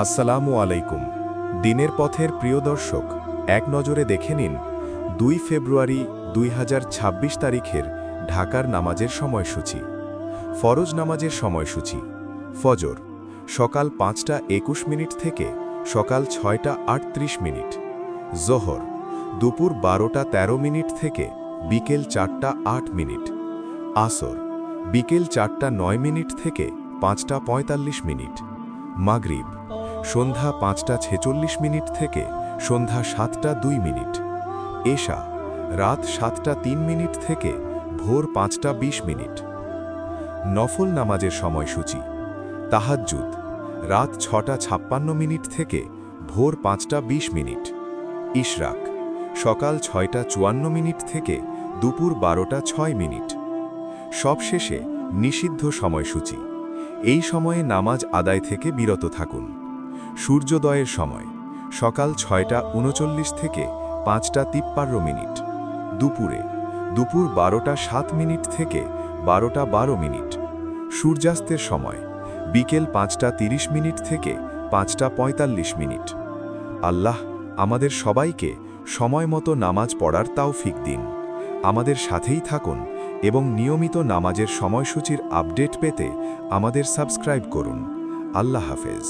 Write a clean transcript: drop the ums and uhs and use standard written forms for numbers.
আসসালামু আলাইকুম। দিনের পথের প্রিয় দর্শক, এক নজরে দেখে নিন ২ ফেব্রুয়ারি ২০২৬ তারিখের ঢাকার নামাজের সময়সূচি। ফরজ নামাজের সময়সূচি: ফজর সকাল ৫টা ২১ মিনিট থেকে সকাল ৬টা ৩৮ মিনিট। জোহর দুপুর ১২টা ১৩ মিনিট থেকে বিকেল ৪টা ৮ মিনিট। আসর বিকেল ৪টা ৯ মিনিট থেকে ৫টা ৪৫ মিনিট। মাগরিব সন্ধ্যা ৫টা ৪৬ মিনিট থেকে সন্ধ্যা ৭টা ২ মিনিট। এশা রাত ৭টা ৩ মিনিট থেকে ভোর ৫টা ২০ মিনিট। নফল নামাজের সময়সূচি: তাহাজ্জুদ রাত ৬টা ৫৬ মিনিট থেকে ভোর ৫টা ২০ মিনিট। ইশরাক সকাল ৬টা ৫৪ মিনিট থেকে দুপুর ১২টা ৬ মিনিট। সবশেষে নিষিদ্ধ সময়সূচি: এই সময়ে নামাজ আদায় থেকে বিরত থাকুন। সূর্যোদয়ের সময় সকাল ৬টা ৩৯ থেকে ৫টা ৫৩ মিনিট। দুপুর ১২টা ৭ মিনিট থেকে ১২টা ১২ মিনিট। সূর্যাস্তের সময় বিকেল ৫টা ৩০ মিনিট থেকে ৫টা ৪৫ মিনিট। আল্লাহ আমাদের সবাইকে সময়মতো নামাজ পড়ার তৌফিক দিন। আমাদের সাথেই থাকুন এবং নিয়মিত নামাজের সময়সূচির আপডেট পেতে আমাদের সাবস্ক্রাইব করুন। আল্লাহ হাফেজ।